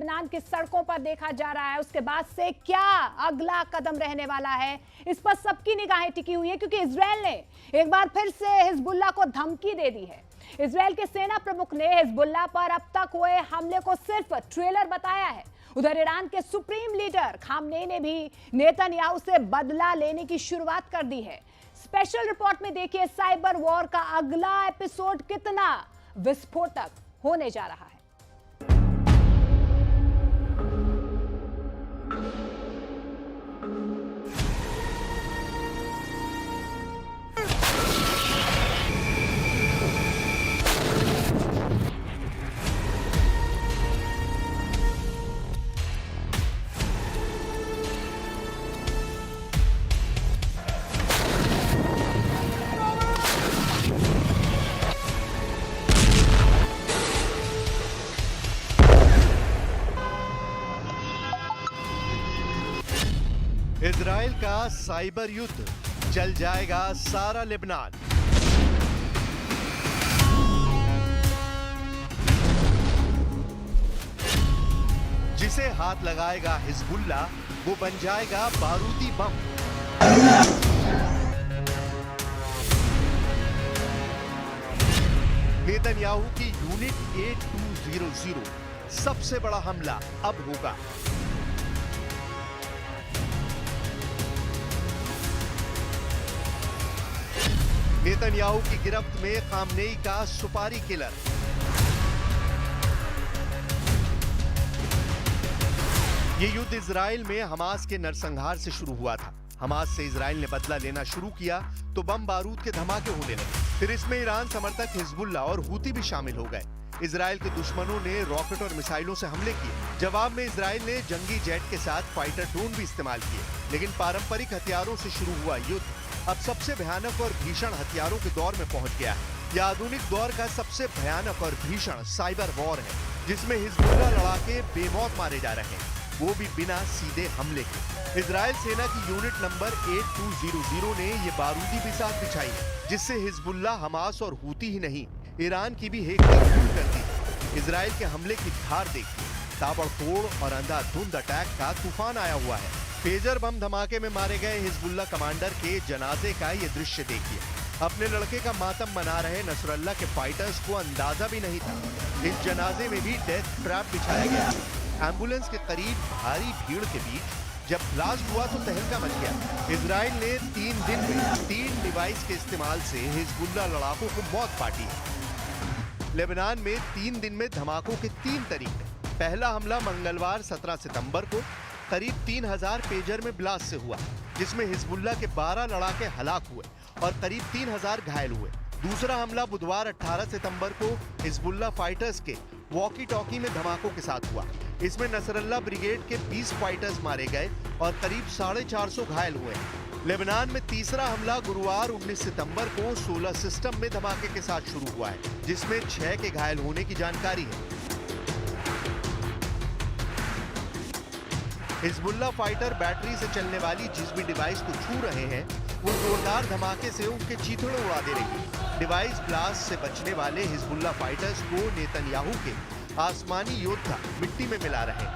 Lebanon की सड़कों पर देखा जा रहा है, उसके बाद से क्या अगला कदम रहने वाला है, इस पर सबकी निगाहें टिकी हुई है, क्योंकि इजरायल ने एक बार फिर से हिजबुल्लाह को धमकी दे दी है। इजरायल के सेना प्रमुख ने हिजबुल्लाह पर अब तक हुए हमले को सिर्फ ट्रेलर बताया है। उधर ईरान के सुप्रीम लीडर खामनेई ने भी नेतन्याहू से बदला लेने की शुरुआत कर दी है। स्पेशल रिपोर्ट में देखिए साइबर वॉर का अगला एपिसोड कितना विस्फोटक होने जा रहा है। इजराइल का साइबर युद्ध, जल जाएगा सारा लेबनान। जिसे हाथ लगाएगा हिजबुल्लाह, वो बन जाएगा बारूदी बम। नेतन्याहू की यूनिट 8200 सबसे बड़ा हमला अब होगा। नेतन्याहू की गिरफ्त में खामनेई का सुपारी किलर। ये युद्ध इजराइल में हमास के नरसंहार से शुरू हुआ था। हमास से इजराइल ने बदला लेना शुरू किया तो बम बारूद के धमाके होने लगे। फिर इसमें ईरान समर्थक हिजबुल्लाह और हूती भी शामिल हो गए। इजराइल के दुश्मनों ने रॉकेट और मिसाइलों से हमले किए। जवाब में इजराइल ने जंगी जेट के साथ फाइटर ड्रोन भी इस्तेमाल किए। लेकिन पारंपरिक हथियारों से शुरू हुआ युद्ध अब सबसे भयानक और भीषण हथियारों के दौर में पहुंच गया है। यह आधुनिक दौर का सबसे भयानक और भीषण साइबर वॉर है, जिसमें हिजबुल्लाह लड़ाके बेमौत मारे जा रहे हैं, वो भी बिना सीधे हमले के। इजराइल सेना की यूनिट नंबर 8200 ने ये बारूदी बिसात बिछाई है, जिससे हिजबुल्लाह, हमास और हूती ही नहीं, ईरान की भी हेकड़ी शुरू कर दी। इजराइल के हमले की धार देखिए, ताबड़तोड़ और अंधाधुंध अटैक का तूफान आया हुआ है। पेजर बम धमाके में मारे गए हिजबुल्लाह कमांडर के जनाजे का ये दृश्य देखिए। अपने लड़के का मातम मना रहे नसरल्लाह के फाइटर्स को अंदाजा भी नहीं था इस जनाजे में भी डेथ ट्रैप बिछाया गया। एम्बुलेंस के करीब भारी भीड़ के बीच जब ब्लास्ट हुआ तो तहलका मच गया। इजराइल ने 3 दिन में 3 डिवाइस के इस्तेमाल से हिजबुल्लाह लड़ाकों को मौत बांटी है। लेबनान में 3 दिन में धमाकों के 3 तरीके। पहला हमला मंगलवार 17 सितंबर को करीब 3000 पेजर में ब्लास्ट से हुआ, जिसमें हिजबुल्लाह के 12 लड़ाके हलाक हुए और करीब 3000 घायल हुए। दूसरा हमला बुधवार 18 सितंबर को हिजबुल्लाह फाइटर्स के वॉकी टॉकी में धमाकों के साथ हुआ। इसमें नसरल्लाह ब्रिगेड के 20 फाइटर्स मारे गए और करीब 450 घायल हुए। लेबनान में तीसरा हमला गुरुवार 19 सितंबर को 16 सिस्टम में धमाके के साथ शुरू हुआ है, जिसमें 6 के घायल होने की जानकारी है। हिजबुल्लाह फाइटर बैटरी से चलने वाली जिस भी डिवाइस को छू रहे हैं, वो जोरदार धमाके से उनके चीथड़े उड़ा दे रही है। डिवाइस ब्लास्ट से बचने वाले हिजबुल्लाह फाइटर्स को नेतन्याहू के आसमानी योद्धा मिट्टी में मिला रहे हैं।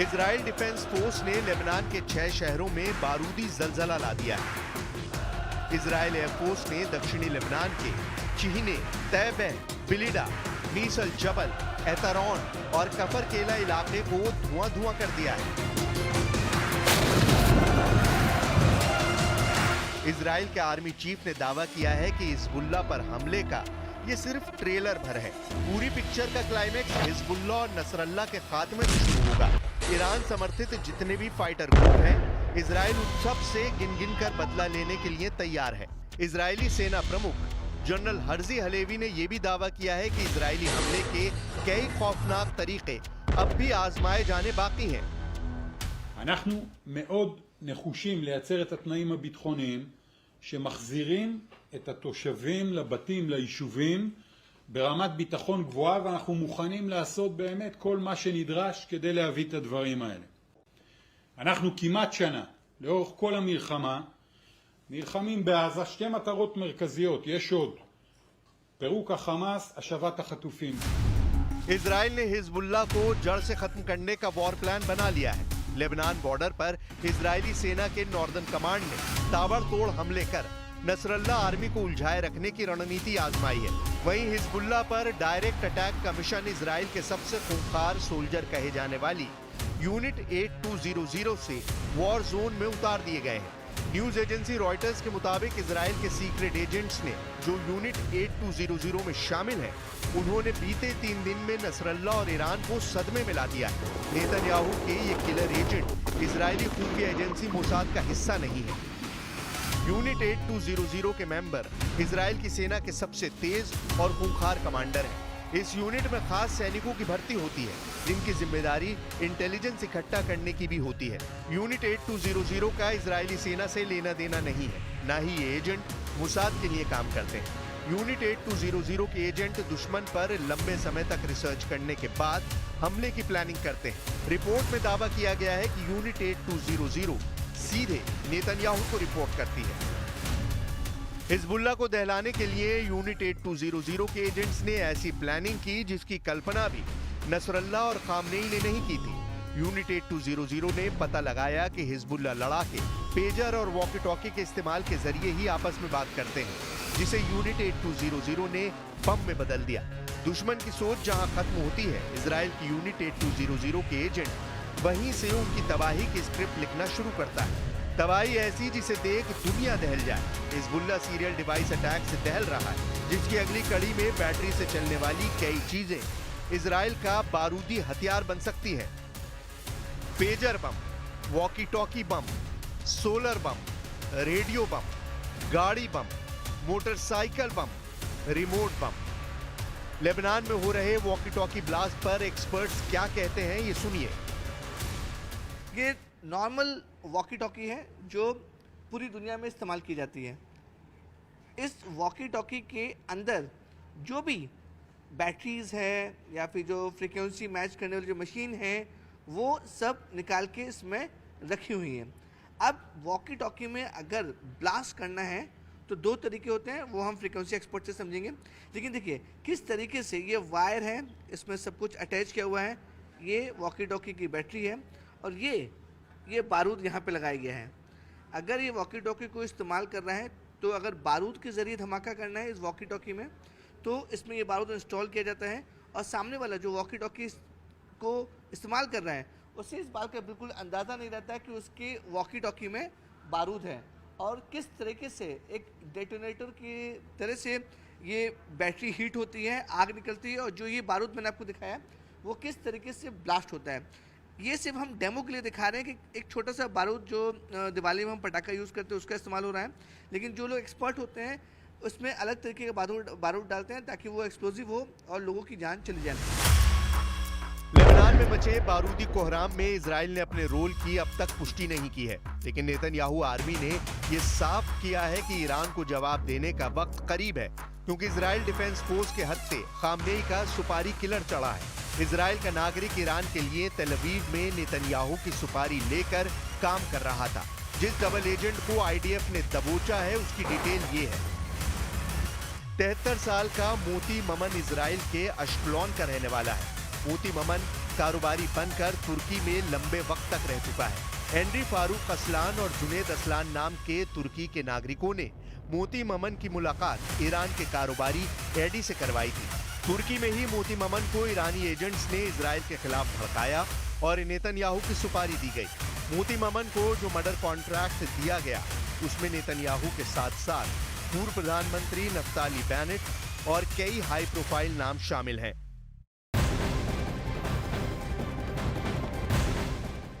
इजराइल डिफेंस फोर्स ने लेबनान के 6 शहरों में बारूदी जलजला ला दिया है। इजराइल एयरफोर्स ने दक्षिणी लेबनान के चिहने, तैबे, बिलिडा, मीसल जबल, एतरॉन और कफर केला इलाके को धुआं कर दिया है। इजराइल के आर्मी चीफ ने दावा किया है कि हिजबुल्लाह पर हमले का ये सिर्फ ट्रेलर भर है। पूरी पिक्चर का क्लाइमेक्स हिजबुल्लाह और नसरल्लाह के खात्मे से शुरू होगा। ईरान समर्थित जितने भी फाइटर ग्रुप हैं, इजराइल उन सब से गिन गिन कर बदला लेने के लिए तैयार है। इजरायली सेना प्रमुख जनरल हर्जी हलेवी ने यह भी दावा किया है कि इजरायली हमले के कई खौफनाक तरीके अब भी आजमाए जाने बाकी हैं। אנחנו מאוד נחושים לייצר את התנאים הביטחוניים שמחזירים את התושבים לבתים, ליישובים, ברמת ביטחון גבוהה, ואנחנו מוכנים לעשות באמת כל מה שנדרש כדי להביא את הדברים האלה. אנחנו כמעט שנה, לאורך כל המלחמה, נלחמים בעזה שתי מטרות מרכזיות, יש עוד. פירוק החמאס, השבת החטופים. इजराइल ने हिजबुल्लाह को जड़ से खत्म करने का वॉर प्लान बना लिया है। लेबनान बॉर्डर पर इजरायली सेना के नॉर्दर्न कमांड ने ताबड़तोड़ हमले कर नसरल्ला आर्मी को उलझाए रखने की रणनीति आजमाई है। वहीं हिजबुल्लाह पर डायरेक्ट अटैक का मिशन इजराइल के सबसे खूंखार सोल्जर कहे जाने वाली यूनिट 8200 से वॉर जोन में उतार दिए गए हैं। न्यूज एजेंसी रॉयटर्स के मुताबिक इजराइल के सीक्रेट एजेंट्स ने जो यूनिट 8200 में शामिल हैं, उन्होंने बीते 3 दिन में नसरल्ला और ईरान को सदमे में ला दिया है। नेतन्याहू के ये किलर एजेंट इजरायली खुफिया एजेंसी मोसाद का हिस्सा नहीं है। यूनिट 8200 के मेंबर इजराइल की सेना के सबसे तेज और खूंखार कमांडर हैं। इस यूनिट में खास सैनिकों की भर्ती होती है, जिनकी जिम्मेदारी इंटेलिजेंस इकट्ठा करने की भी होती है। यूनिट 8200 का इजरायली सेना से लेना देना नहीं है, ना ही ये एजेंट मोसाद के लिए काम करते हैं। यूनिट 8200 के एजेंट दुश्मन पर लंबे समय तक रिसर्च करने के बाद हमले की प्लानिंग करते हैं। रिपोर्ट में दावा किया गया है कि यूनिट 8200 सीधे नेतन्याहू को रिपोर्ट करती है। हिजबुल्लाह को दहलाने के लिए यूनिट 8200 के एजेंट्स ने ऐसी प्लानिंग की जिसकी कल्पना भी नसरल्ला और खामनेई ने नहीं की थी। यूनिट 8200 ने पता लगाया कि हिजबुल्लाह लड़ाके पेजर और वॉकी टॉकी के इस्तेमाल के जरिए ही आपस में बात करते हैं, जिसे यूनिट 8200 ने बम में बदल दिया। दुश्मन की सोच जहां खत्म होती है, इजराइल की यूनिट 8200 के एजेंट वहीं से उनकी तबाही की स्क्रिप्ट लिखना शुरू करता है। तबाही ऐसी जिसे देख दुनिया दहल जाए। हिजबुल्लाह सीरियल डिवाइस अटैक से दहल रहा है, जिसकी अगली कड़ी में बैटरी से चलने वाली कई चीजें इजराइल का बारूदी हथियार बन सकती है। पेजर बम, वॉकी टॉकी बम, सोलर बम, रेडियो बम, गाड़ी बम, मोटरसाइकिल बम, रिमोट बम। लेबनान में हो रहे वॉकी टॉकी ब्लास्ट पर एक्सपर्ट्स क्या कहते हैं, ये सुनिए। ये नॉर्मल वॉकी टॉकी है जो पूरी दुनिया में इस्तेमाल की जाती है। इस वॉकी टॉकी के अंदर जो भी बैटरीज है या फिर जो फ्रीक्वेंसी मैच करने वाली जो मशीन है, वो सब निकाल के इसमें रखी हुई हैं। अब वॉकी टॉकी में अगर ब्लास्ट करना है तो दो तरीके होते हैं, वो हम फ्रीक्वेंसी एक्सपर्ट से समझेंगे। लेकिन देखिए किस तरीके से ये वायर है, इसमें सब कुछ अटैच किया हुआ है। ये वॉकी टॉकी की बैटरी है और ये बारूद यहाँ पे लगाया गया है। अगर ये वॉकी टॉकी को इस्तेमाल कर रहा है तो अगर बारूद के ज़रिए धमाका करना है इस वॉकी टॉकी में, तो इसमें ये बारूद इंस्टॉल किया जाता है और सामने वाला जो वॉकी टॉकी को इस्तेमाल कर रहा है उसे इस बात का बिल्कुल अंदाज़ा नहीं रहता है कि उसके वॉकी टॉकी में बारूद है और किस तरीके से एक डेटोनेटर की तरह से ये बैटरी हीट होती है, आग निकलती है और जो ये बारूद मैंने आपको दिखाया वो किस तरीके से ब्लास्ट होता है। ये सिर्फ हम डेमो के लिए दिखा रहे हैं कि एक छोटा सा बारूद जो दिवाली में हम पटाखा यूज़ करते हैं उसका इस्तेमाल हो रहा है, लेकिन जो लोग एक्सपर्ट होते हैं उसमें अलग तरीके का बारूद डालते हैं ताकि वो एक्सप्लोजिव हो और लोगों की जान चली जाए। लेबनान में मचे बारूदी कोहराम में इजराइल ने अपने रोल की अब तक पुष्टि नहीं की है, लेकिन नेतन्याहू आर्मी ने ये साफ किया है कि ईरान को जवाब देने का वक्त करीब है, क्योंकि इजराइल डिफेंस फोर्स के हत्थे खामनेई का सुपारी किलर चढ़ा है। इजराइल का नागरिक ईरान के लिए तेल अवीव में नेतन्याहू की सुपारी लेकर काम कर रहा था। जिस डबल एजेंट को आईडीएफ ने दबोचा है उसकी डिटेल ये है। 73 साल का मोती ममन इजराइल के अश्कलोन का रहने वाला है। मोती ममन कारोबारी बनकर तुर्की में लंबे वक्त तक रह चुका है। एंड्री फारूक असलान और जुनेद असलान नाम के तुर्की के नागरिकों ने मोती ममन की मुलाकात ईरान के कारोबारी एडी से करवाई थी। तुर्की में ही मोती ममन को ईरानी एजेंट्स ने इजराइल के खिलाफ भड़काया और नेतन्याहू की सुपारी दी गई। मोती ममन को जो मर्डर कॉन्ट्रैक्ट दिया गया उसमें नेतन्याहू के साथ साथ पूर्व प्रधानमंत्री नफ्ताली बेनेट और कई हाई प्रोफाइल नाम शामिल हैं।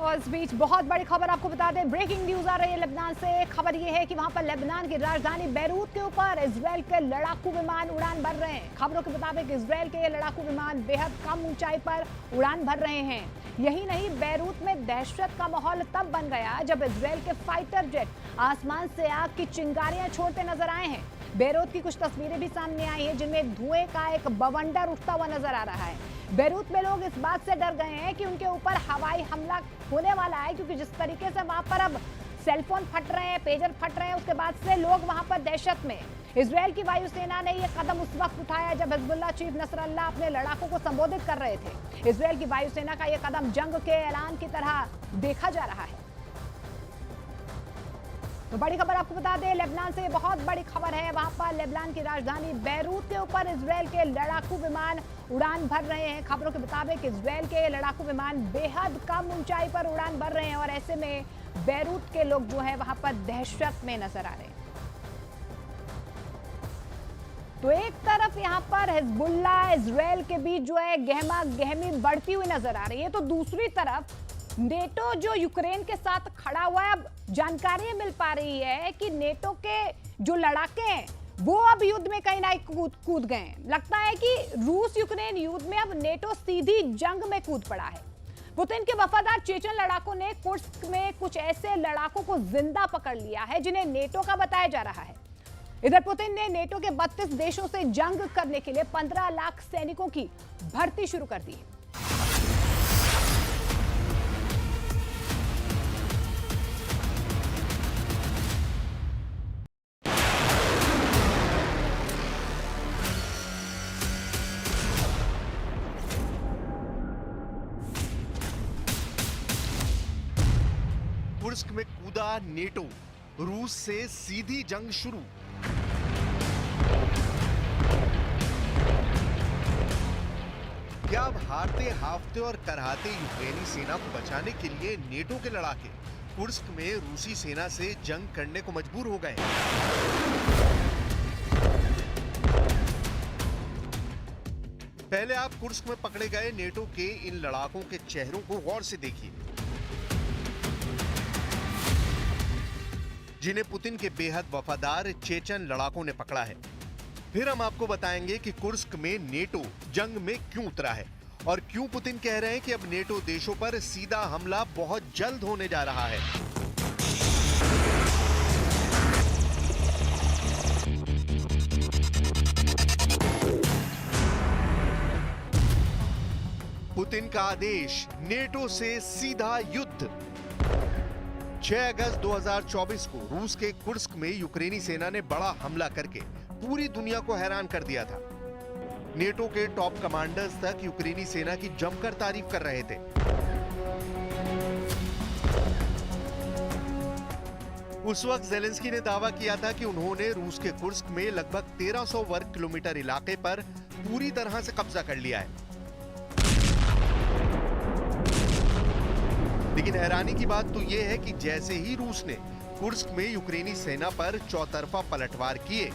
और इस बीच बहुत बड़ी खबर आपको बता दें, ब्रेकिंग न्यूज आ रही है लेबनान से। खबर यह है कि वहां पर लेबनान की राजधानी बैरूत के ऊपर इजराइल के लड़ाकू विमान उड़ान भर रहे हैं। खबरों के मुताबिक इजराइल के ये लड़ाकू विमान बेहद कम ऊंचाई पर उड़ान भर रहे हैं। यही नहीं, बैरूत में दहशत का माहौल तब बन गया जब इजराइल के फाइटर जेट आसमान से आग की चिंगारियां छोड़ते नजर आए हैं। बैरूत की कुछ तस्वीरें भी सामने आई हैं जिनमें धुएं का एक बवंडर उठता हुआ नजर आ रहा है। बैरूत में लोग इस बात से डर गए हैं कि उनके ऊपर हवाई हमला होने वाला है, क्योंकि जिस तरीके से वहां पर अब सेलफोन फट रहे हैं, पेजर फट रहे हैं, उसके बाद से लोग वहां पर दहशत में। इजराइल की वायुसेना ने यह कदम उस वक्त उठाया जब हिजबुल्लाह चीफ नसरल्लाह अपने लड़ाकों को संबोधित कर रहे थे। इजराइल की वायुसेना का यह कदम जंग के ऐलान की तरह देखा जा रहा है। तो बड़ी खबर आपको बता दें, लेबनान से बहुत बड़ी खबर है। वहां पर लेबनान की राजधानी बैरूत के ऊपर इजराइल के लड़ाकू विमान उड़ान भर रहे हैं। खबरों के मुताबिक इजराइल के लड़ाकू विमान बेहद कम ऊंचाई पर उड़ान भर रहे हैं और ऐसे में बैरूत के लोग जो है वहां पर दहशत में नजर आ रहे हैं। तो एक तरफ यहां पर हिजबुल्लाह इजराइल के बीच जो है गहमा गहमी बढ़ती हुई नजर आ रही है, तो दूसरी तरफ नेटो जो यूक्रेन के साथ खड़ा हुआ है। अब जानकारी मिल पा रही है कि नेटो के जो लड़ाके हैं वो अब युद्ध में कहीं ना कूद गए हैं। लगता है कि रूस यूक्रेन युद्ध में अब नेटो सीधी जंग में कूद पड़ा है। पुतिन के वफादार चेचन लड़ाकों ने कुर्स्क में कुछ ऐसे लड़ाकों को जिंदा पकड़ लिया है जिन्हें नेटो का बताया जा रहा है। इधर पुतिन ने नेटो के 32 देशों से जंग करने के लिए 15 लाख सैनिकों की भर्ती शुरू कर दी है। कुर्स्क में कूदा नेटो, रूस से सीधी जंग शुरू। क्या अब हारते हाफते और करहाते यूक्रेनी सेना को बचाने के लिए नेटो के लड़ाके कुर्स्क में रूसी सेना से जंग करने को मजबूर हो गए? पहले आप कुर्स्क में पकड़े गए नेटो के इन लड़ाकों के चेहरों को गौर से देखिए, जिन्हें पुतिन के बेहद वफादार चेचन लड़ाकों ने पकड़ा है। फिर हम आपको बताएंगे कि कुर्स्क में नेटो जंग में क्यों उतरा है और क्यों पुतिन कह रहे हैं कि अब नेटो देशों पर सीधा हमला बहुत जल्द होने जा रहा है। पुतिन का आदेश, नेटो से सीधा युद्ध। 6 अगस्त 2024 को रूस के कुर्स्क में यूक्रेनी सेना ने बड़ा हमला करके पूरी दुनिया को हैरान कर दिया था। नेटो के टॉप कमांडर्स तक यूक्रेनी सेना की जमकर तारीफ कर रहे थे। उस वक्त ज़ेलेंस्की ने दावा किया था कि उन्होंने रूस के कुर्स्क में लगभग 1300 वर्ग किलोमीटर इलाके पर पूरी तरह से कब्जा कर लिया है। लेकिन हैरानी की बात तो यह है कि जैसे ही रूस ने कुर्स्क में यूक्रेनी सेना पर चौतरफा पलटवार किए,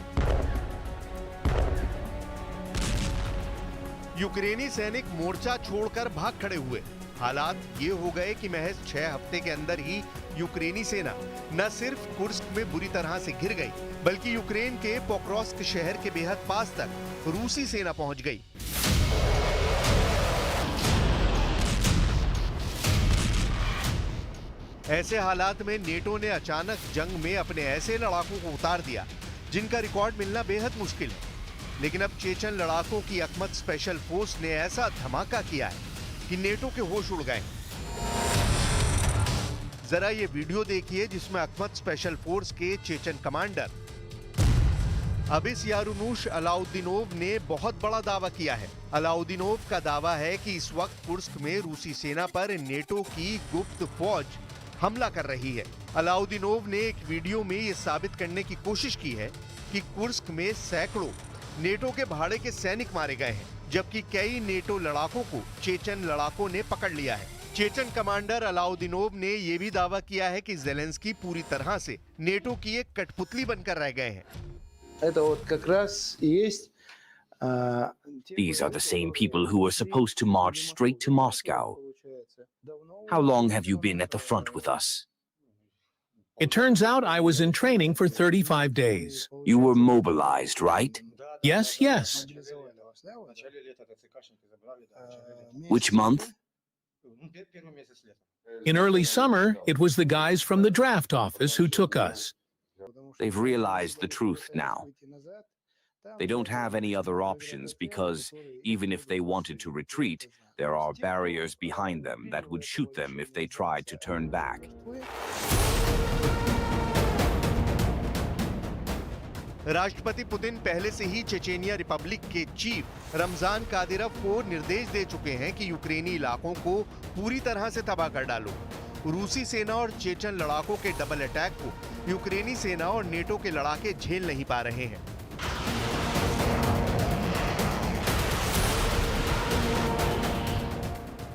यूक्रेनी सैनिक मोर्चा छोड़कर भाग खड़े हुए। हालात ये हो गए कि महज 6 हफ्ते के अंदर ही यूक्रेनी सेना न सिर्फ कुर्स्क में बुरी तरह से घिर गई, बल्कि यूक्रेन के पोक्रोव्स्क शहर के बेहद पास तक रूसी सेना पहुंच गई। ऐसे हालात में नेटो ने अचानक जंग में अपने ऐसे लड़ाकों को उतार दिया जिनका रिकॉर्ड मिलना बेहद मुश्किल है। लेकिन अब चेचन लड़ाकों की अकमत स्पेशल फोर्स ने ऐसा धमाका किया है कि नेटो के होश उड़ गए। जरा ये वीडियो देखिए जिसमें अकमत स्पेशल फोर्स के चेचन कमांडर अबिस यारुनुश अलाउद्दीनोव ने बहुत बड़ा दावा किया है। अलाउद्दीनोव का दावा है कि इस वक्त कुर्स्क में रूसी सेना पर नेटो की गुप्त फौज हमला कर रही है। अलाउद्दीनोव ने एक वीडियो में यह साबित करने की कोशिश की है कि कुर्स्क में सैकड़ों नेटो के भाड़े के सैनिक मारे गए हैं, जबकि कई नेटो लड़ाकों को चेचन लड़ाकों ने पकड़ लिया है। चेचन कमांडर अलाउद्दीनोव ने यह भी दावा किया है कि ज़ेलेंस्की पूरी तरह से नेटो की एक कठपुतली बनकर रह गए हैं। These are the same people who were supposed to march straight to Moscow. How long have you been at the front with us? It turns out I was in training for 35 days. You were mobilized, right? Yes, yes. Which month? In early summer, it was the guys from the draft office who took us. They've realized the truth now. They don't have any other options because even if they wanted to retreat, there are barriers behind them that would shoot them if they tried to turn back. राष्ट्रपति Putin पहले से ही Chechnya Republic के chief Ramzan Kadyrov को निर्देश दे चुके हैं कि यूक्रेनी इलाकों को पूरी तरह से तबाह कर डालो। रूसी सेना और चेचन लड़ाकों के डबल अटैक को यूक्रेनी सेना और नेटो के लड़ाके झेल नहीं पा रहे हैं।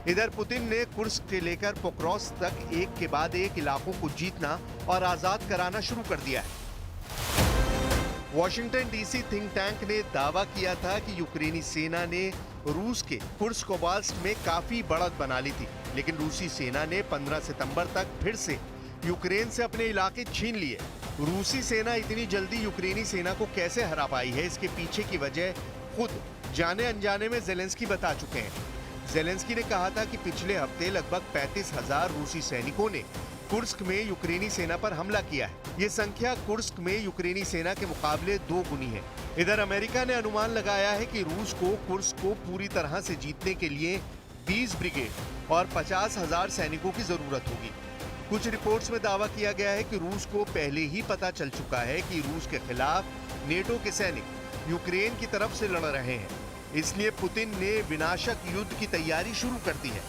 इधर पुतिन ने कुर्स्क से लेकर पोक्रोस तक एक के बाद एक इलाकों को जीतना और आजाद कराना शुरू कर दिया है। वॉशिंगटन डीसी थिंक टैंक ने दावा किया था कि यूक्रेनी सेना ने रूस के कुर्स्क ओब्लास्ट में काफी बढ़त बना ली थी, लेकिन रूसी सेना ने 15 सितंबर तक फिर से यूक्रेन से अपने इलाके छीन लिए। रूसी सेना इतनी जल्दी यूक्रेनी सेना को कैसे हरा पाई है, इसके पीछे की वजह खुद जाने अनजाने में ज़ेलेंस्की बता चुके हैं। ज़ेलेंस्की ने कहा था कि पिछले हफ्ते लगभग 35,000 रूसी सैनिकों ने कुर्स्क में यूक्रेनी सेना पर हमला किया है। ये संख्या कुर्स्क में यूक्रेनी सेना के मुकाबले 2 गुनी है। इधर अमेरिका ने अनुमान लगाया है कि रूस को कुर्स्क को पूरी तरह से जीतने के लिए 20 ब्रिगेड और 50,000 सैनिकों की जरूरत होगी। कुछ रिपोर्ट्स में दावा किया गया है कि रूस को पहले ही पता चल चुका है कि रूस के खिलाफ नेटो के सैनिक यूक्रेन की तरफ से लड़ रहे हैं, इसलिए पुतिन ने विनाशक युद्ध की तैयारी शुरू कर दी है।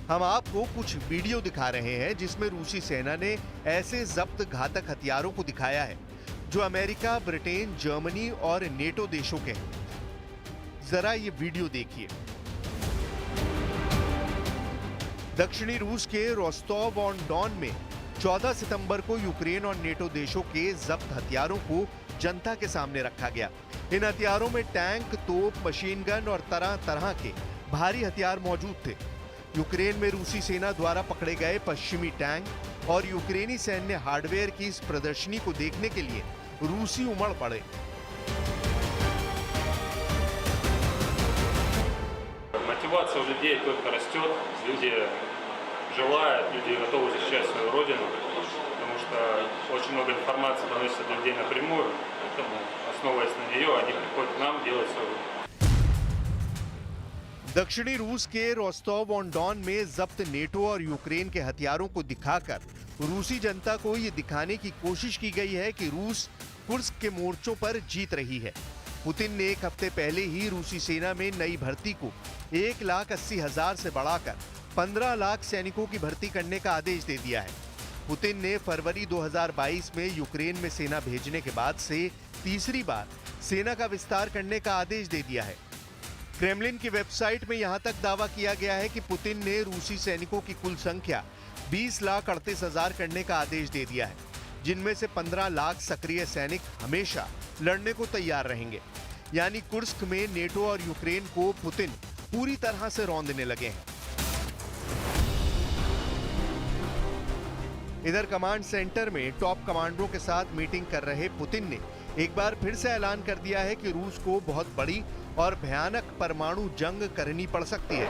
हम आपको कुछ वीडियो दिखा रहे हैं जिसमें रूसी सेना ने ऐसे जब्त घातक हथियारों को दिखाया है जो अमेरिका, ब्रिटेन, जर्मनी और नेटो देशों के हैं। जरा ये वीडियो देखिए। दक्षिणी रूस के रोस्टोव ऑन डॉन में 14 सितंबर को यूक्रेन और नेटो देशों के जब्त हथियारों को जनता के सामने रखा गया। इन हथियारों में टैंक, तोप, मशीन गन और तरह तरह के भारी हथियार मौजूद थे। यूक्रेन में रूसी सेना द्वारा पकड़े गए पश्चिमी टैंक और यूक्रेनी सैन्य हार्डवेयर की इस प्रदर्शनी को देखने के लिए रूसी उमड़ पड़े। Мотивация у людей только растет, люди желают, люди готовы защищать свою родину, потому что очень много информации доносится до людей напрямую, поэтому, основываясь на нее, они приходят к нам делать свою работу. दक्षिणी रूस के रोस्टोव ऑन डॉन में जब्त नेटो और यूक्रेन के हथियारों को दिखाकर रूसी जनता को ये दिखाने की कोशिश की गई है कि रूस कुर्स्क के मोर्चों पर जीत रही है। पुतिन ने एक हफ्ते पहले ही रूसी सेना में नई भर्ती को 1,80,000 से बढ़ाकर 15 लाख सैनिकों की भर्ती करने का आदेश दे दिया है। पुतिन ने फरवरी 2022 में यूक्रेन में सेना भेजने के बाद से तीसरी बार सेना का विस्तार करने का आदेश दे दिया है। क्रेमलिन की वेबसाइट में यहां तक दावा किया गया है कि पुतिन ने रूसी सैनिकों की कुल संख्या 20,38,000 करने का आदेश दे दिया है, जिनमें से 15 लाख सक्रिय सैनिक हमेशा लड़ने को तैयार रहेंगे। यानी कुर्स्क में नेटो और यूक्रेन को पुतिन पूरी तरह से रौंदने लगे हैं। इधर कमांड सेंटर में टॉप कमांडरों के साथ मीटिंग कर रहे पुतिन ने एक बार फिर से ऐलान कर दिया है कि रूस को बहुत बड़ी और भयानक परमाणु जंग करनी पड़ सकती है।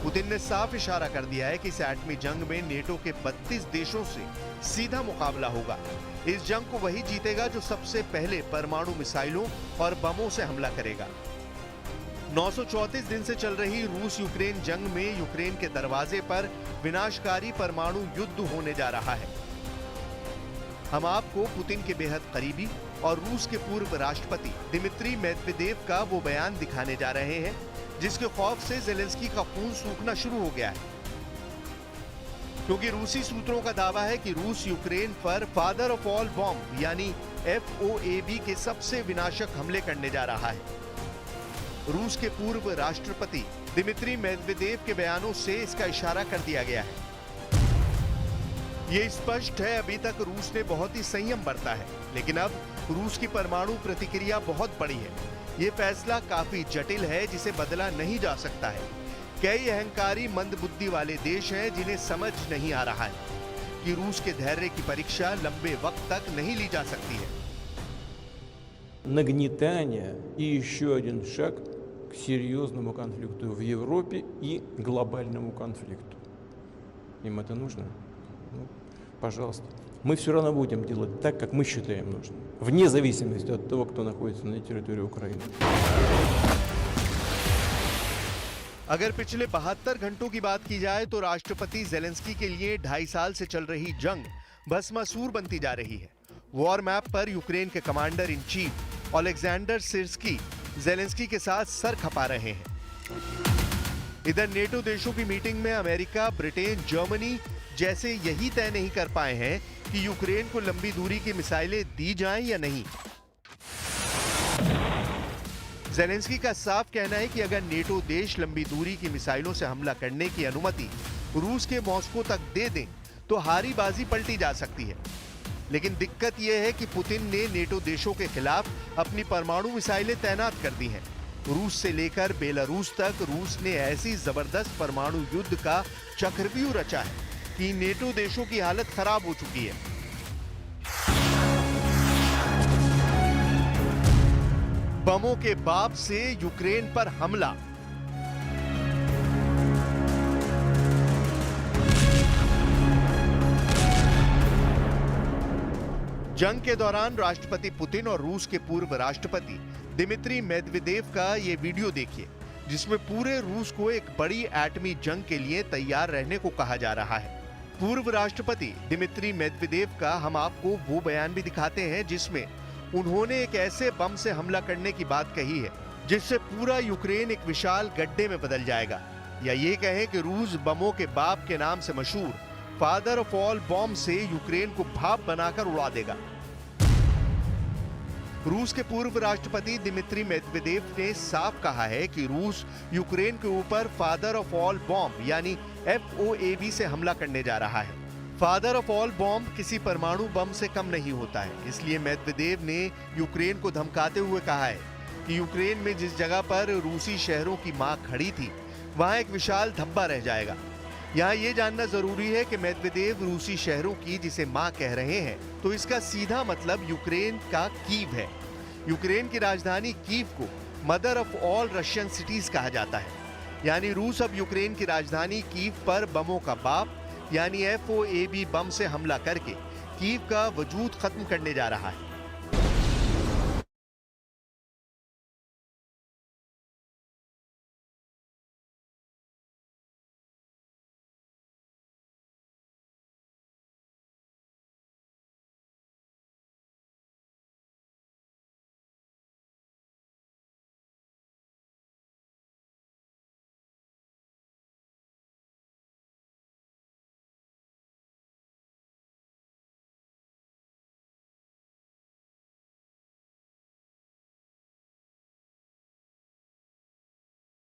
पुतिन ने साफ इशारा कर दिया है कि इस एटमी जंग में नेटो के 32 देशों से सीधा मुकाबला होगा। इस जंग को वही जीतेगा जो सबसे पहले परमाणु मिसाइलों और बमों से हमला करेगा। 934 दिन से चल रही रूस यूक्रेन जंग में यूक्रेन के दरवाजे पर विनाशकारी परमाणु युद्ध होने जा रहा है। हम आपको पुतिन के बेहद करीबी और रूस के पूर्व राष्ट्रपति दिमित्री मेदवेदेव का वो बयान दिखाने जा रहे हैं जिसके खौफ से ज़ेलेंस्की का खून सूखना शुरू हो गया है, क्योंकि रूसी सूत्रों का दावा है कि रूस यूक्रेन पर फादर ऑफ ऑल बॉम्ब यानी FOAB के सबसे विनाशक हमले करने जा रहा है। रूस के पूर्व राष्ट्रपति दिमित्री मेदवेदेव के बयानों से इसका इशारा कर दिया गया है। ये स्पष्ट है अभी तक रूस ने बहुत ही संयम बरता है, लेकिन अब रूस की परमाणु प्रतिक्रिया बहुत बड़ी है। ये फैसला काफी जटिल है जिसे बदला नहीं जा सकता है। कई अहंकारी मंदबुद्धि वाले देश हैं जिन्हें समझ नहीं आ रहा है कि रूस के धैर्य की परीक्षा लंबे वक्त तक नहीं ली जा सकती है। Нагнетание и еще один шаг к серьезному конфликту в Европе и глобальному конфликту. Им это нужно? Ну, пожалуйста. Мы все равно будем делать так, как мы считаем нужным, вне зависимости от того, кто находится на территории Украины. अगर पिछले 72 घंटों की बात की जाए तो राष्ट्रपति जेलेंस्की के लिए 2.5 साल से चल रही जंग भस्मासुर बनती जा रही है। वॉर मैप पर यूक्रेन के commander in chief Oleksandr Syrskyi Zelensky के साथ सर खपा रहे हैं। इधर नेटो देशों की मीटिंग में अमेरिका, ब्रिटेन, जर्मनी जैसे यही तय नहीं कर पाए हैं कि यूक्रेन को लंबी दूरी की मिसाइलें दी जाएं या नहीं। जेलेंस्की का साफ कहना है कि अगर नेटो देश लंबी दूरी की मिसाइलों से हमला करने की अनुमति रूस के मॉस्को तक दे दें तो हारी बाजी पलटी जा सकती है। लेकिन दिक्कत यह है कि पुतिन ने नेटो देशों के खिलाफ अपनी परमाणु मिसाइलें तैनात कर दी हैं। रूस से लेकर बेलारूस तक रूस ने ऐसी जबरदस्त परमाणु युद्ध का चक्रव्यूह रचा है कि नेटो देशों की हालत खराब हो चुकी है। बमों के बाप से यूक्रेन पर हमला। जंग के दौरान राष्ट्रपति पुतिन और रूस के पूर्व राष्ट्रपति दिमित्री मेदवेदेव का ये वीडियो देखिए, जिसमें पूरे रूस को एक बड़ी एटमी जंग के लिए तैयार रहने को कहा जा रहा है। पूर्व राष्ट्रपति दिमित्री मेदवेदेव का हम आपको वो बयान भी दिखाते हैं जिसमें उन्होंने एक ऐसे बम से हमला करने की बात कही है जिससे पूरा यूक्रेन एक विशाल गड्ढे में बदल जाएगा, या ये कहें कि रूस बमों के बाप के नाम से मशहूर फादर ऑफ ऑल बॉम्ब से यूक्रेन को भाप बनाकर उड़ा देगा। रूस के पूर्व राष्ट्रपति दिमित्री मेदवेदेव ने साफ कहा है कि रूस यूक्रेन के ऊपर फादर ऑफ ऑल बॉम्ब यानी FOAB से हमला करने जा रहा है। फादर ऑफ ऑल बॉम्ब किसी परमाणु बम से कम नहीं होता है, इसलिए मेदवेदेव ने यूक्रेन को धमकाते हुए कहा है कि यूक्रेन में जिस जगह पर रूसी शहरों की मां खड़ी थी वहां एक विशाल धब्बा रह जाएगा। यहाँ ये जानना जरूरी है कि मेदवेदेव रूसी शहरों की जिसे मां कह रहे हैं तो इसका सीधा मतलब यूक्रेन का कीव है। यूक्रेन की राजधानी कीव को mother of all Russian cities कहा जाता है, यानी रूस अब यूक्रेन की राजधानी कीव पर बमों का बाप यानी FOAB बम से हमला करके कीव का वजूद खत्म करने जा रहा है।